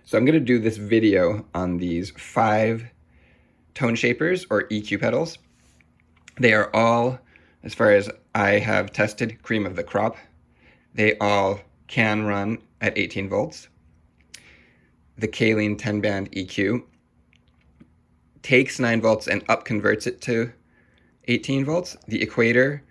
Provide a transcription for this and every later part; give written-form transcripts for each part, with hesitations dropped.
So I'm going to do this video on these 5 tone shapers or EQ pedals. They are all, as far as I have tested, cream of the crop. They all can run at 18 volts. The Caline 10-band EQ takes 9 volts and up converts it to 18 volts. The Equator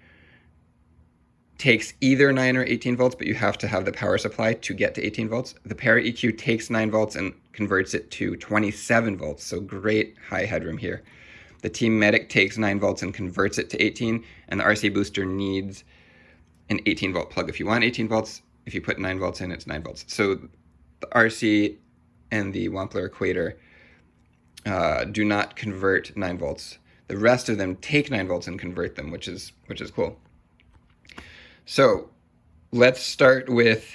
takes either 9 or 18 volts, but you have to have the power supply to get to 18 volts. The ParaEQ takes 9 volts and converts it to 27 volts, so great high headroom here. The T-Medic takes 9 volts and converts it to 18, and the RC Booster needs an 18 volt plug. If you want 18 volts, if you put 9 volts in, it's 9 volts. So the RC and the Wampler Equator do not convert 9 volts. The rest of them take 9 volts and convert them, which is cool. So let's start with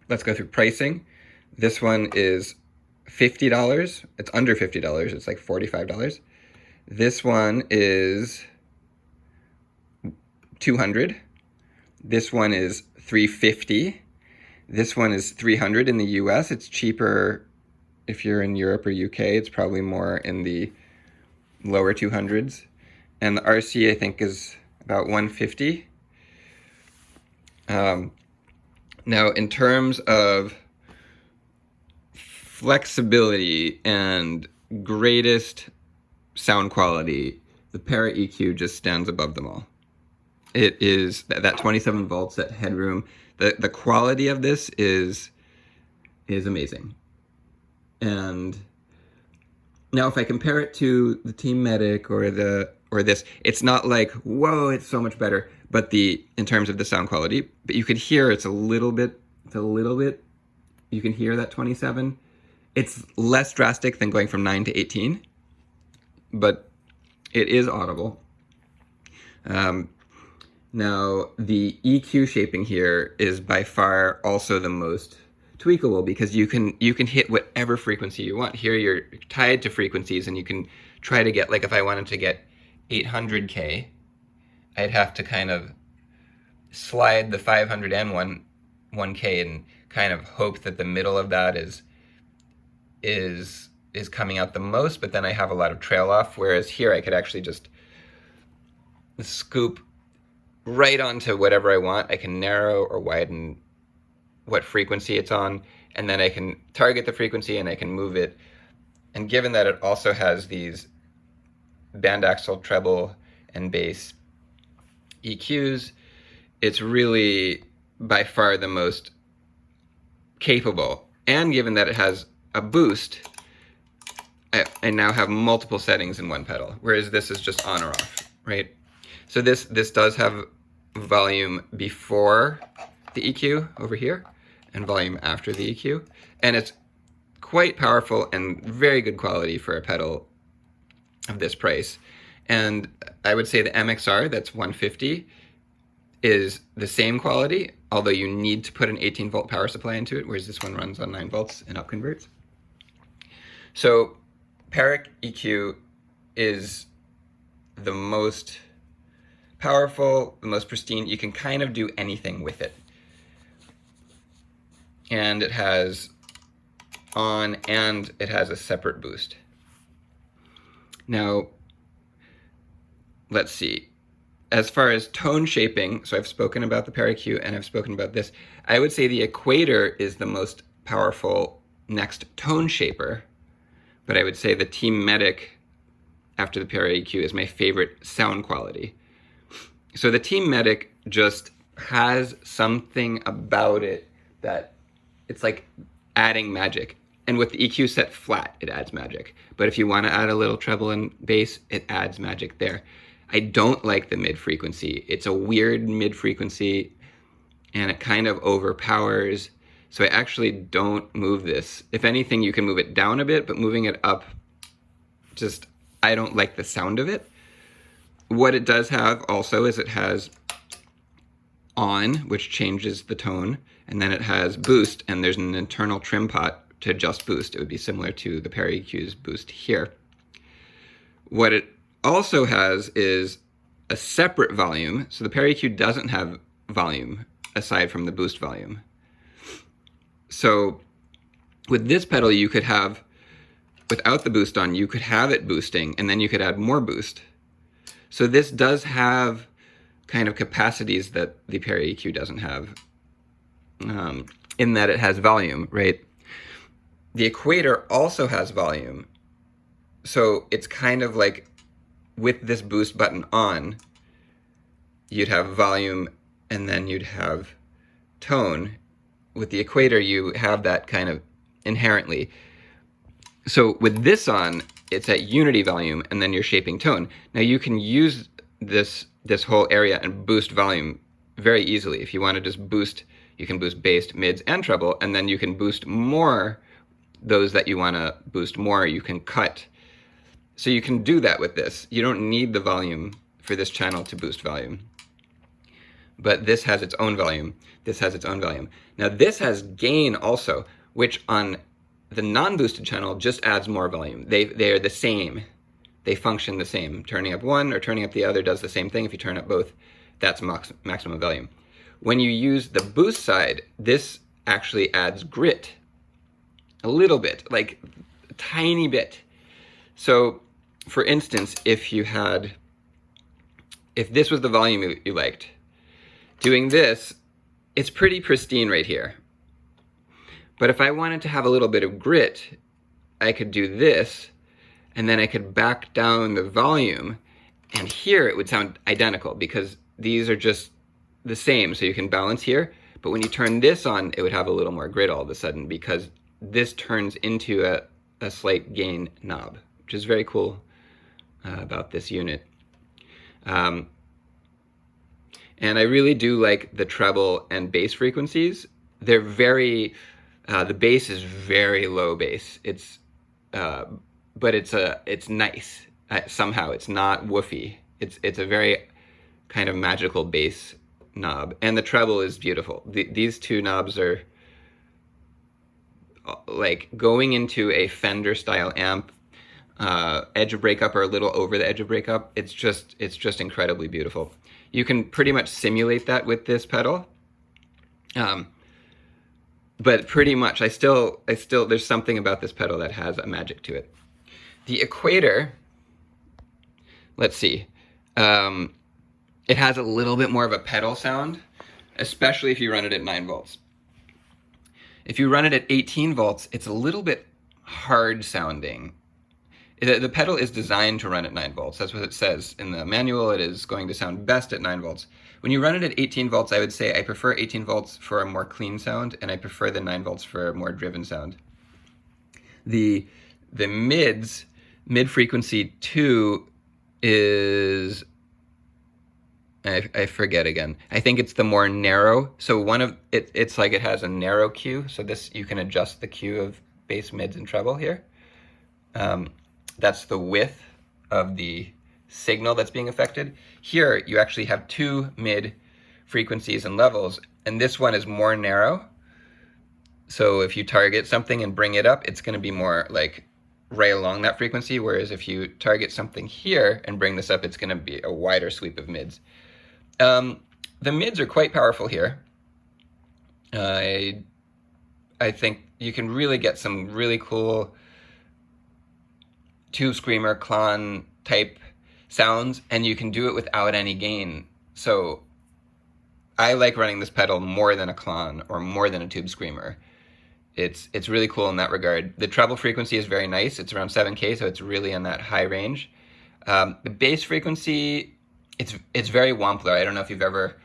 let's go through pricing. This one is $50. It's under $50. It's like $45. This one is $200. This one is $350. This one is $300 in the US. It's cheaper if you're in Europe or UK. It's probably more in the lower 200s. And the RC, I think, is about $150. Now, in terms of flexibility and greatest sound quality, the ParaEQ just stands above them all. It is that 27 volts, that headroom. The quality of this is amazing. And now if I compare it to the T-Medic or this, it's not like, whoa, it's so much better, but in terms of the sound quality, but you could hear it's a little bit, you can hear that 27. It's less drastic than going from 9 to 18, but it is audible. Now, the EQ shaping here is by far also the most tweakable, because you can hit whatever frequency you want. Here you're tied to frequencies, and you can try to get, like if I wanted to get 800K, I'd have to kind of slide the 500 and 1K and kind of hope that the middle of that is coming out the most, but then I have a lot of trail off, whereas here I could actually just scoop right onto whatever I want. I can narrow or widen what frequency it's on, and then I can target the frequency and I can move it. And given that it also has these band axle, treble, and bass EQs, it's really by far the most capable. And given that it has a boost, I now have multiple settings in one pedal, whereas this is just on or off, right? So this does have volume before the EQ over here and volume after the EQ, and it's quite powerful and very good quality for a pedal of this price. And I would say the MXR, that's $150, is the same quality, although you need to put an 18 volt power supply into it, whereas this one runs on 9 volts and up converts. So ParaEQ is the most powerful, the most pristine. You can kind of do anything with it. And it has on and it has a separate boost. Now, let's see. As far as tone shaping, so I've spoken about the ParaEQ and I've spoken about this. I would say the Equator is the most powerful next tone shaper, but I would say the T-Medic after the ParaEQ is my favorite sound quality. So the T-Medic just has something about it that it's like adding magic. And with the EQ set flat, it adds magic. But if you want to add a little treble and bass, it adds magic there. I don't like the mid-frequency. It's a weird mid-frequency, and it kind of overpowers. So I actually don't move this. If anything, you can move it down a bit, but moving it up, just, I don't like the sound of it. What it does have also is it has on, which changes the tone, and then it has boost, and there's an internal trim pot to adjust boost. It would be similar to the ParaEQ's boost here. What it also has is a separate volume. So the ParaEQ doesn't have volume aside from the boost volume. So with this pedal, you could have, without the boost on, you could have it boosting, and then you could add more boost. So this does have kind of capacities that the ParaEQ doesn't have, in that it has volume, right? The Equator also has volume. So it's kind of like, with this boost button on, you'd have volume and then you'd have tone. With the Equator, you have that kind of inherently. So with this on, it's at unity volume, and then you're shaping tone. Now you can use this whole area and boost volume very easily. If you want to just boost, you can boost bass, mids, and treble, and then you can boost more. Those that you want to boost more, you can cut. So you can do that with this. You don't need the volume for this channel to boost volume. But this has its own volume. This has its own volume. Now this has gain also, which on the non-boosted channel just adds more volume. They are the same. They function the same. Turning up one or turning up the other does the same thing. If you turn up both, that's maximum volume. When you use the boost side, this actually adds grit. A little bit, like a tiny bit. So, for instance, if this was the volume you liked, doing this, it's pretty pristine right here. But if I wanted to have a little bit of grit, I could do this, and then I could back down the volume, and here it would sound identical because these are just the same, so you can balance here. But when you turn this on, it would have a little more grit all of a sudden because this turns into a slight gain knob, which is very cool about this unit. And I really do like the treble and bass frequencies. They're very, the bass is very low bass. It's, but it's nice. Somehow it's not woofy. It's a very kind of magical bass knob, and the treble is beautiful. These two knobs are like going into a Fender style amp, edge of breakup or a little over the edge of breakup. It's just incredibly beautiful. You can pretty much simulate that with this pedal. But pretty much I still there's something about this pedal that has a magic to it. The Equator, let's see. It has a little bit more of a pedal sound, especially if you run it at 9 volts. If you run it at 18 volts, it's a little bit hard sounding. The pedal is designed to run at 9 volts. That's what it says in the manual. It is going to sound best at 9 volts. When you run it at 18 volts, I would say I prefer 18 volts for a more clean sound, and I prefer the 9 volts for a more driven sound. The mid frequency 2 is, I forget again. I think it's the more narrow. So it's like it has a narrow Q. So this, you can adjust the Q of bass, mids, and treble here. That's the width of the signal that's being affected. Here, you actually have 2 mid frequencies and levels, and this one is more narrow. So if you target something and bring it up, it's going to be more like right along that frequency, whereas if you target something here and bring this up, it's going to be a wider sweep of mids. The mids are quite powerful here. I think you can really get some really cool tube screamer, clon type sounds, and you can do it without any gain. So I like running this pedal more than a clon or more than a tube screamer. It's really cool in that regard. The treble frequency is very nice. It's around 7K, so it's really in that high range. The bass frequency, it's very Wampler. I don't know if you've ever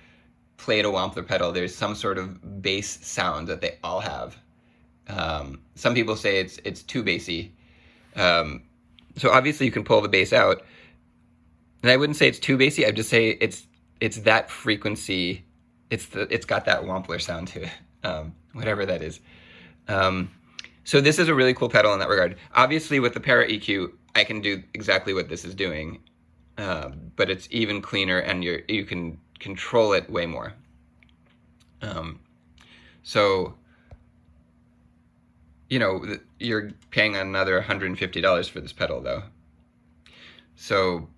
played a Wampler pedal. There's some sort of bass sound that they all have. Some people say it's too bassy. So obviously you can pull the bass out. And I wouldn't say it's too bassy. I'd just say it's that frequency. It's got that Wampler sound to it, whatever that is. So this is a really cool pedal in that regard. Obviously with the ParaEQ, I can do exactly what this is doing, but it's even cleaner, and you can control it way more. So, you know, you're paying another $150 for this pedal though. So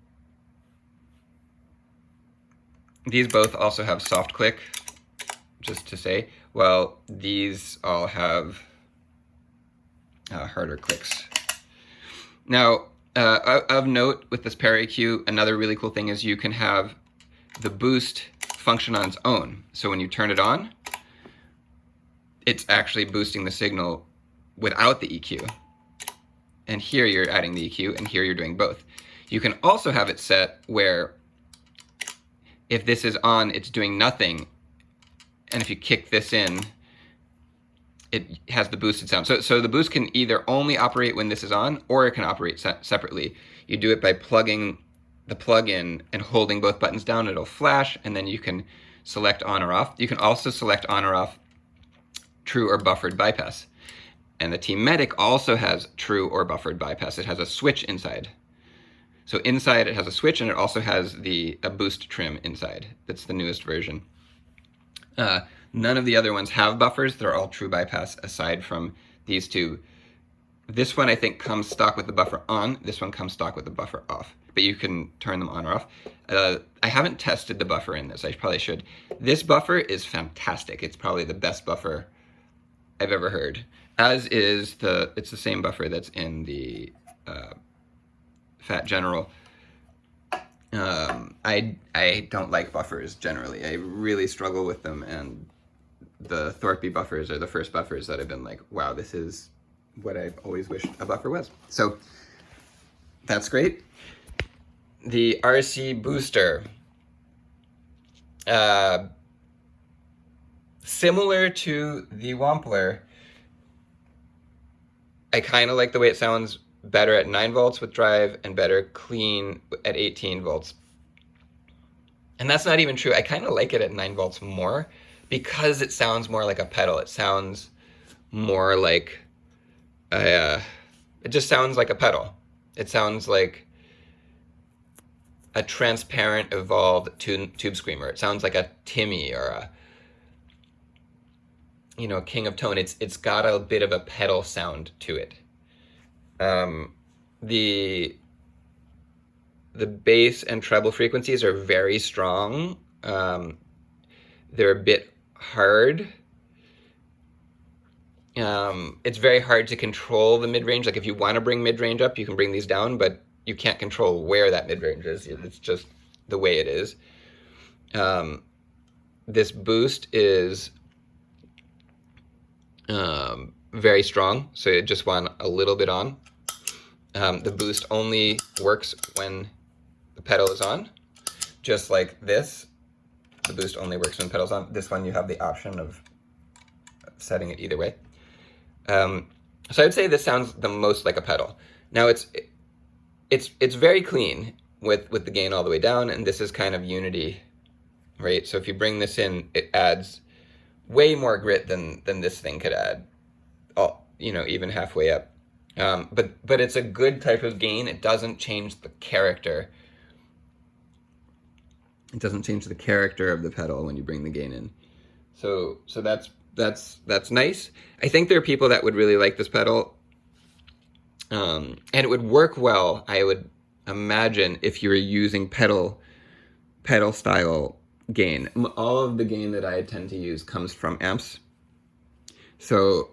these both also have soft click, just to say, well, these all have harder clicks. Now, of note with this ParaEQ, another really cool thing is you can have the boost function on its own. So when you turn it on, it's actually boosting the signal without the EQ. And here you're adding the EQ, and here you're doing both. You can also have it set where if this is on, it's doing nothing. And if you kick this in, it has the boosted sound. So the boost can either only operate when this is on, or it can operate separately. You do it by plugging the plug in and holding both buttons down. It'll flash, and then you can select on or off. You can also select on or off true or buffered bypass. And the T-Medic also has true or buffered bypass. It has a switch inside. So inside it has a switch, and it also has a boost trim inside. That's the newest version. None of the other ones have buffers. They're all true bypass aside from these two. This one I think comes stock with the buffer on. This one comes stock with the buffer off. But you can turn them on or off. I haven't tested the buffer in this. I probably should. This buffer is fantastic. It's probably the best buffer I've ever heard. As is it's the same buffer that's in the Fat General. I don't like buffers generally. I really struggle with them, and the Thorpy buffers are the first buffers that I've been like, wow, this is what I've always wished a buffer was. So that's great. The RC booster. Similar to the Wampler, I kind of like the way it sounds better at 9 volts with drive and better clean at 18 volts. And that's not even true. I kind of like it at 9 volts more because it sounds more like a pedal. It sounds more like it just sounds like a pedal. It sounds like a transparent evolved tube screamer. It sounds like a Timmy or a King of Tone. It's got a bit of a pedal sound to it. The bass and treble frequencies are very strong. They're a bit hard. It's very hard to control the mid-range. Like if you want to bring mid-range up, you can bring these down, but you can't control where that mid-range is. It's just the way it is. This boost is very strong, so it just want a little bit on. The boost only works when the pedal is on, just like this. The boost only works when the pedal's on. This one you have the option of setting it either way. So I'd say this sounds the most like a pedal. Now it's very clean with the gain all the way down, and this is kind of unity, right? So if you bring this in, it adds way more grit than this thing could add, even halfway up. But it's a good type of gain. It doesn't change the character. It doesn't change the character of the pedal when you bring the gain in. So that's nice. I think there are people that would really like this pedal. And it would work well, I would imagine, if you were using pedal style gain. All of the gain that I tend to use comes from amps. So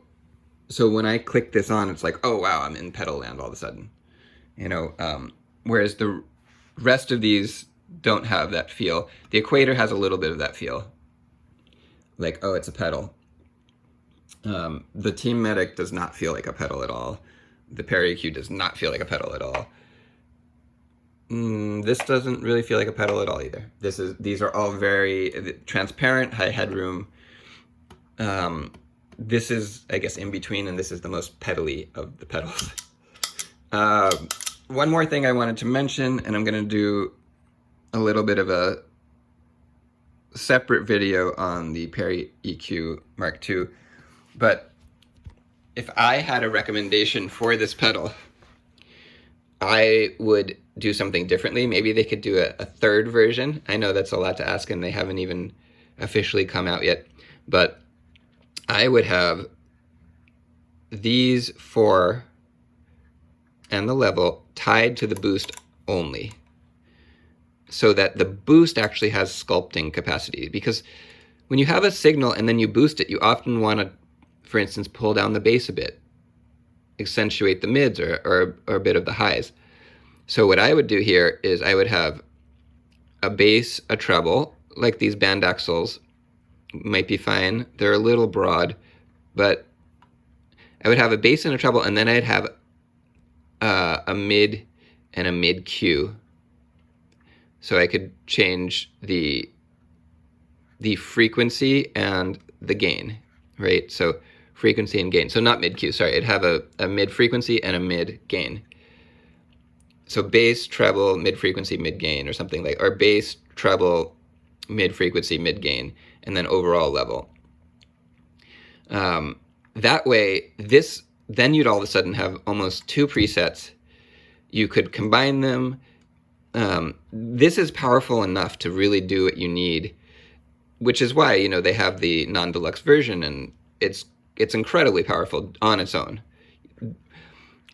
when I click this on, it's like, oh wow, I'm in pedal land all of a sudden. Whereas the rest of these don't have that feel. The Equator has a little bit of that feel. Like, oh, it's a pedal. The T-Medic does not feel like a pedal at all. The ParaEQ does not feel like a pedal at all. This doesn't really feel like a pedal at all either. These are all very transparent, high headroom. This is, I guess, in between, and this is the most pedally of the pedals. One more thing I wanted to mention, and I'm going to do a little bit of a separate video on the ParaEQ Mark II, but if I had a recommendation for this pedal, I would do something differently. Maybe they could do a third version. I know that's a lot to ask, and they haven't even officially come out yet, but I would have these 4 and the level tied to the boost only, so that the boost actually has sculpting capacity. Because when you have a signal and then you boost it, you often want to, for instance, pull down the bass a bit, accentuate the mids or a bit of the highs. So what I would do here is I would have a bass, a treble, like these band axles might be fine. They're a little broad, but I would have a bass and a treble, and then I'd have a mid and a mid Q. So I could change the frequency and the gain, right? So frequency and gain. So not mid Q, sorry. It'd have a mid frequency and a mid gain. So bass, treble, mid frequency, mid gain, or something like, or bass, treble, mid frequency, mid gain, and then overall level. That way, then you'd all of a sudden have almost two presets. You could combine them. This is powerful enough to really do what you need, which is why, you know, they have the non-deluxe version, and it's incredibly powerful on its own.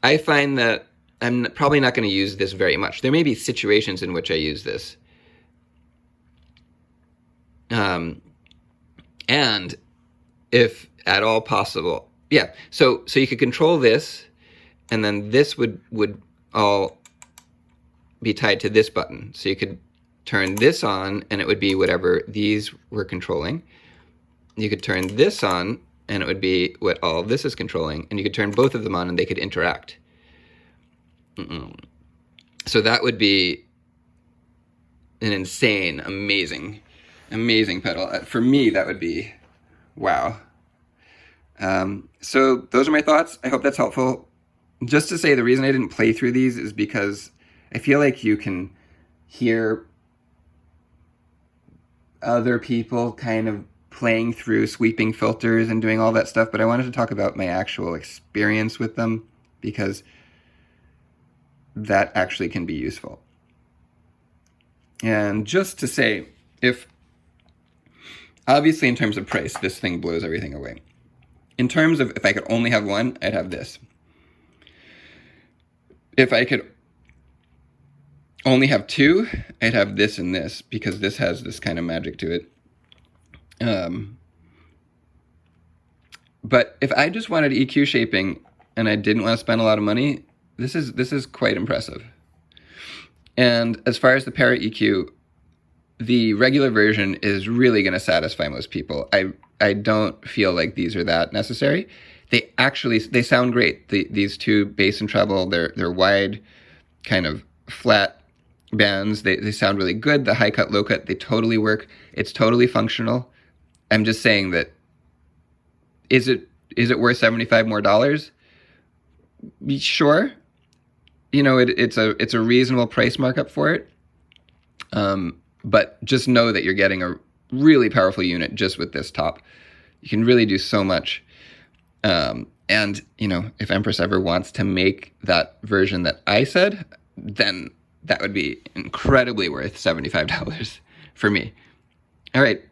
I find that I'm probably not going to use this very much. There may be situations in which I use this. And if at all possible, yeah. So you could control this, and then this would all be tied to this button. So you could turn this on, and it would be whatever these were controlling. You could turn this on, and it would be what all of this is controlling. And you could turn both of them on, and they could interact. So that would be an insane, amazing pedal. For me, that would be wow. So those are my thoughts. I hope that's helpful. Just to say, the reason I didn't play through these is because I feel like you can hear other people kind of playing through sweeping filters and doing all that stuff, but I wanted to talk about my actual experience with them because that actually can be useful. And just to say, obviously in terms of price, this thing blows everything away. In terms of if I could only have one, I'd have this. If I could only have two, I'd have this and this, because this has this kind of magic to it. But if I just wanted EQ shaping and I didn't want to spend a lot of money, this is quite impressive. And as far as the ParaEQ, the regular version is really going to satisfy most people. I don't feel like these are that necessary. They sound great. These two bass and treble, they're wide, kind of flat bands. They sound really good. The high cut, low cut, they totally work. It's totally functional. I'm just saying that is it worth $75 more? Sure. You know, it's a reasonable price markup for it. But just know that you're getting a really powerful unit just with this top. You can really do so much. And, you know, if Empress ever wants to make that version that I said, then that would be incredibly worth $75 for me. All right.